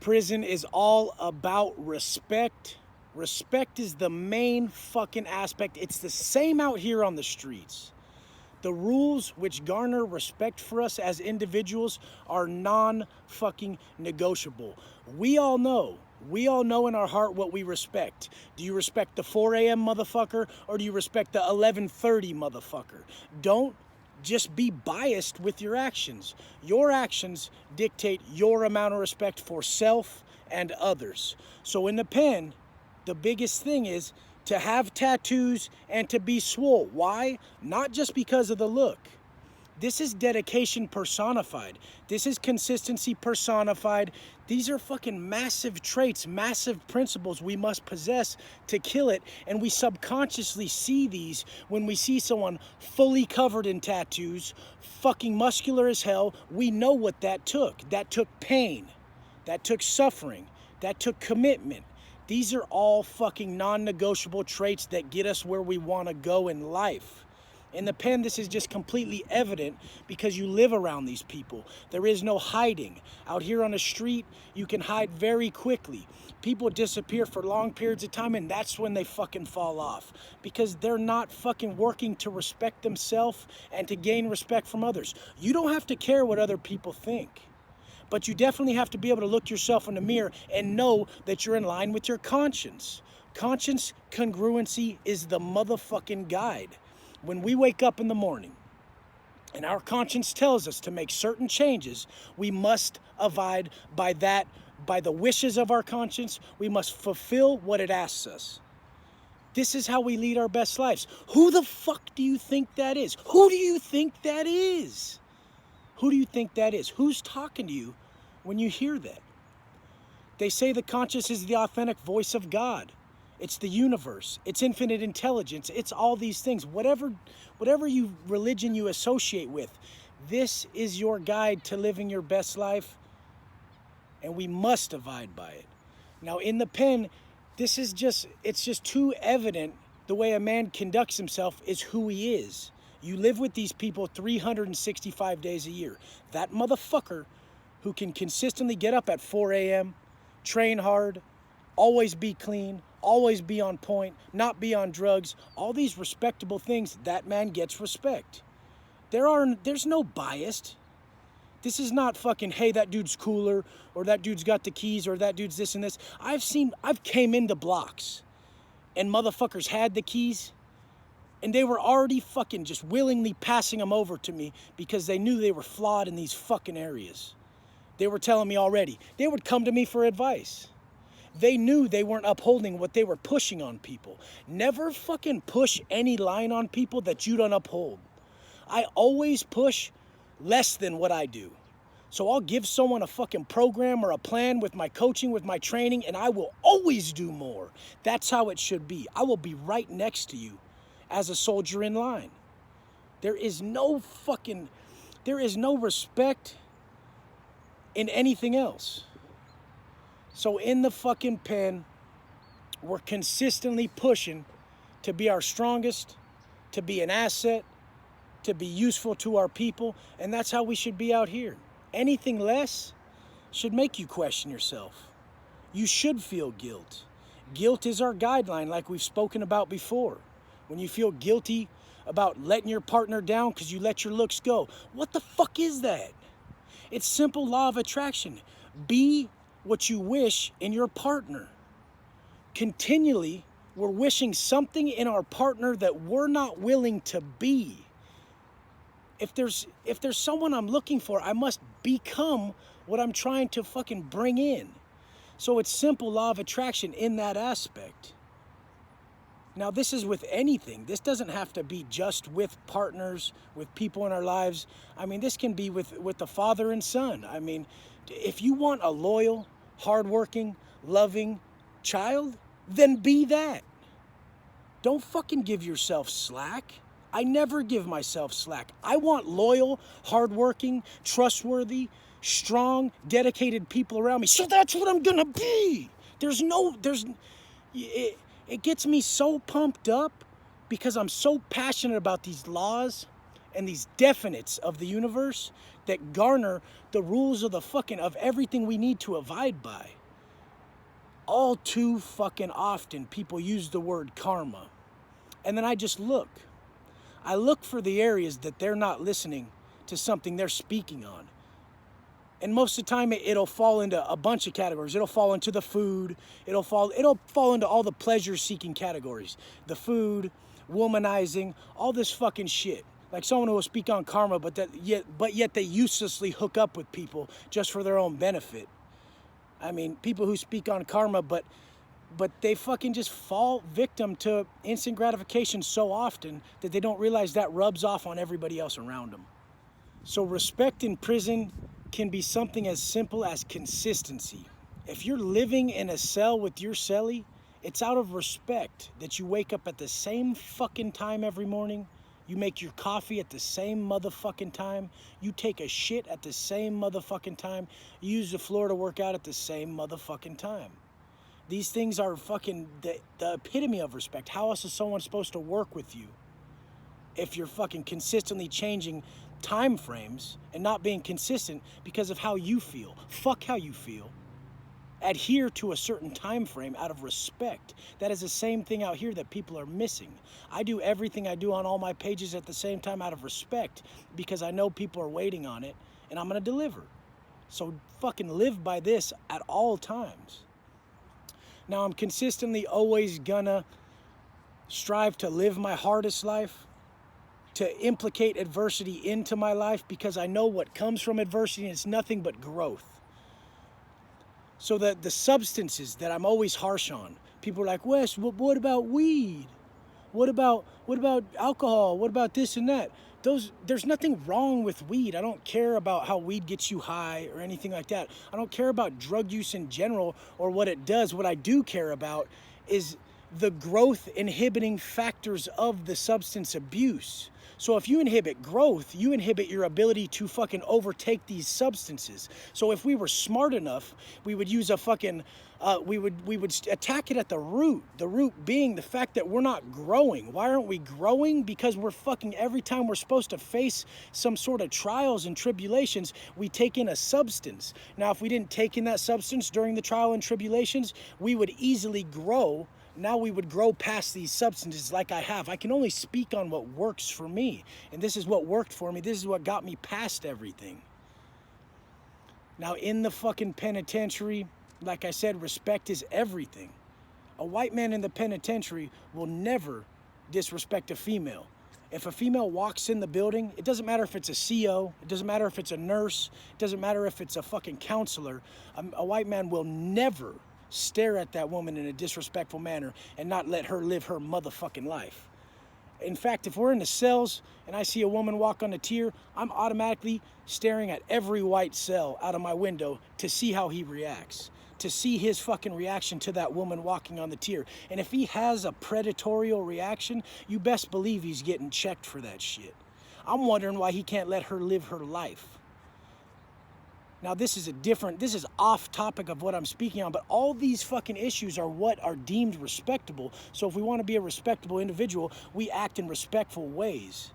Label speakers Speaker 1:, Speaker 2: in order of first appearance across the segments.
Speaker 1: Prison is all about respect. Respect is the main fucking aspect. It's the same out here on the streets. The rules which garner respect for us as individuals are non-fucking negotiable. We all know in our heart what we respect. Do you respect the 4 a.m. motherfucker or do you respect the 11:30 motherfucker? Don't just be biased with your actions. Your actions dictate your amount of respect for self and others. So in the pen, the biggest thing is to have tattoos and to be swole. Why? Not just because of the look. This is dedication personified. This is consistency personified. These are fucking massive traits, massive principles we must possess to kill it. And we subconsciously see these when we see someone fully covered in tattoos, fucking muscular as hell. We know what that took. That took pain. That took suffering. That took commitment. These are all fucking non-negotiable traits that get us where we want to go in life. In the pen, this is just completely evident because you live around these people. There is no hiding. Out here on the street, you can hide very quickly. People disappear for long periods of time, and that's when they fucking fall off. Because they're not fucking working to respect themselves and to gain respect from others. You don't have to care what other people think. But you definitely have to be able to look yourself in the mirror and know that you're in line with your conscience. Conscience congruency is the motherfucking guide. When we wake up in the morning and our conscience tells us to make certain changes, we must abide by that, by the wishes of our conscience. We must fulfill what it asks us. This is how we lead our best lives. Who the fuck do you think that is? Who do you think that is? Who do you think that is? Who's talking to you when you hear that? They say the conscious is the authentic voice of God. It's the universe. It's infinite intelligence. It's all these things. Whatever religion you associate with, this is your guide to living your best life, and we must abide by it. Now, in the pen, it's just too evident the way a man conducts himself is who he is. You live with these people 365 days a year. That motherfucker who can consistently get up at 4 a.m., train hard, always be clean, always be on point, not be on drugs, all these respectable things, that man gets respect. There's no bias. This is not fucking, hey, that dude's cooler, or that dude's got the keys, or that dude's this and this. I've came into blocks, and motherfuckers had the keys, and they were already fucking just willingly passing them over to me because they knew they were flawed in these fucking areas. They were telling me already. They would come to me for advice. They knew they weren't upholding what they were pushing on people. Never fucking push any line on people that you don't uphold. I always push less than what I do. So I'll give someone a fucking program or a plan with my coaching, with my training, and I will always do more. That's how it should be. I will be right next to you as a soldier in line. There is no respect in anything else. So in the fucking pen, we're consistently pushing to be our strongest, to be an asset, to be useful to our people, and that's how we should be out here. Anything less should make you question yourself. You should feel guilt. Guilt is our guideline, like we've spoken about before. When you feel guilty about letting your partner down because you let your looks go, what the fuck is that? It's simple law of attraction. Be what you wish in your partner. Continually, we're wishing something in our partner that we're not willing to be. If there's someone I'm looking for, I must become what I'm trying to fucking bring in. So it's simple law of attraction in that aspect. Now, this is with anything. This doesn't have to be just with partners, with people in our lives. I mean, this can be with the father and son. I mean, if you want a loyal, hardworking, loving child, then be that. Don't fucking give yourself slack. I never give myself slack. I want loyal, hardworking, trustworthy, strong, dedicated people around me. So that's what I'm gonna be. It gets me so pumped up because I'm so passionate about these laws and these definites of the universe that garner the rules of the fucking, of everything we need to abide by. All too fucking often, people use the word karma. And then I just look. I look for the areas that they're not listening to something they're speaking on. And most of the time, it'll fall into a bunch of categories. It'll fall into the food. It'll fall into all the pleasure-seeking categories. The food, womanizing, all this fucking shit. Like someone who will speak on karma, but yet they uselessly hook up with people just for their own benefit. I mean, people who speak on karma, but they fucking just fall victim to instant gratification so often that they don't realize that rubs off on everybody else around them. So respect in prison can be something as simple as consistency. If you're living in a cell with your cellie, it's out of respect that you wake up at the same fucking time every morning. You make your coffee at the same motherfucking time. You take a shit at the same motherfucking time. You use the floor to work out at the same motherfucking time. These things are fucking the epitome of respect. How else is someone supposed to work with you if you're fucking consistently changing time frames and not being consistent because of how you feel? Fuck how you feel. Adhere to a certain time frame out of respect. That is the same thing out here that people are missing. I do everything I do on all my pages at the same time out of respect because I know people are waiting on it and I'm going to deliver. So fucking live by this at all times. Now, I'm consistently always gonna strive to live my hardest life, to implicate adversity into my life because I know what comes from adversity and it's nothing but growth. So that the substances that I'm always harsh on, people are like, Wes, what about weed? What about alcohol? What about this and that? There's nothing wrong with weed. I don't care about how weed gets you high or anything like that. I don't care about drug use in general or what it does. What I do care about is the growth inhibiting factors of the substance abuse. So if you inhibit growth, you inhibit your ability to fucking overtake these substances. So if we were smart enough, we would use a fucking, we would attack it at the root being the fact that we're not growing. Why aren't we growing? Because we're fucking, every time we're supposed to face some sort of trials and tribulations, we take in a substance. Now, if we didn't take in that substance during the trial and tribulations, we would easily grow. Now we would grow past these substances like I have. I can only speak on what works for me. And this is what worked for me. This is what got me past everything. Now in the fucking penitentiary, like I said, respect is everything. A white man in the penitentiary will never disrespect a female. If a female walks in the building, it doesn't matter if it's a CO, it doesn't matter if it's a nurse, it doesn't matter if it's a fucking counselor. A white man will never stare at that woman in a disrespectful manner and not let her live her motherfucking life. In fact, if we're in the cells and I see a woman walk on a tier, I'm automatically staring at every white cell out of my window to see how he reacts, to see his fucking reaction to that woman walking on the tier. And if he has a predatorial reaction, you best believe he's getting checked for that shit. I'm wondering why he can't let her live her life. Now, this is off topic of what I'm speaking on, but all these fucking issues are what are deemed respectable. So if we want to be a respectable individual, we act in respectful ways.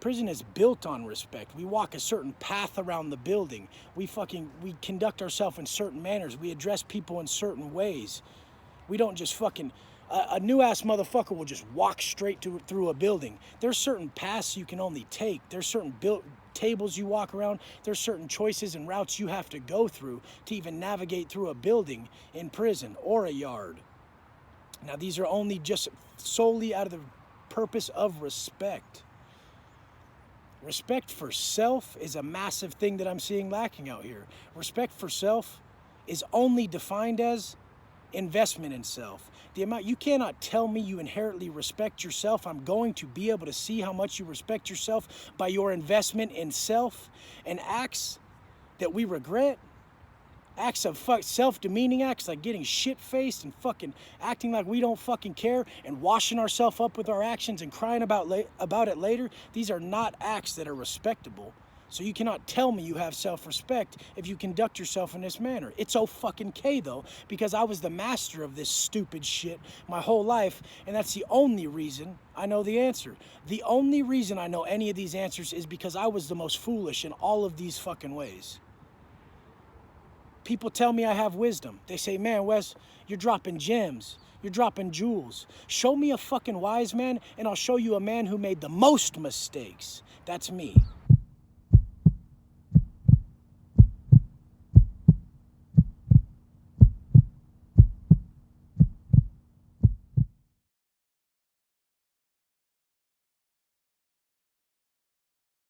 Speaker 1: Prison is built on respect. We walk a certain path around the building. We conduct ourselves in certain manners. We address people in certain ways. We don't just fucking, a new ass motherfucker will just walk straight through a building. There's certain paths you can only take. There's certain tables you walk around. There's certain choices and routes you have to go through to even navigate through a building in prison or a yard. Now, these are only just solely out of the purpose of respect. Respect for self is a massive thing that I'm seeing lacking out here. Respect for self is only defined as investment in self. You cannot tell me you inherently respect yourself. I'm going to be able to see how much you respect yourself by your investment in self and acts that we regret. Acts of self-demeaning acts like getting shit-faced and fucking acting like we don't fucking care and washing ourselves up with our actions and crying about it later. These are not acts that are respectable. So you cannot tell me you have self-respect if you conduct yourself in this manner. It's O-fucking-K though, because I was the master of this stupid shit my whole life, and that's the only reason I know the answer. The only reason I know any of these answers is because I was the most foolish in all of these fucking ways. People tell me I have wisdom. They say, man, Wes, you're dropping gems. You're dropping jewels. Show me a fucking wise man, and I'll show you a man who made the most mistakes. That's me.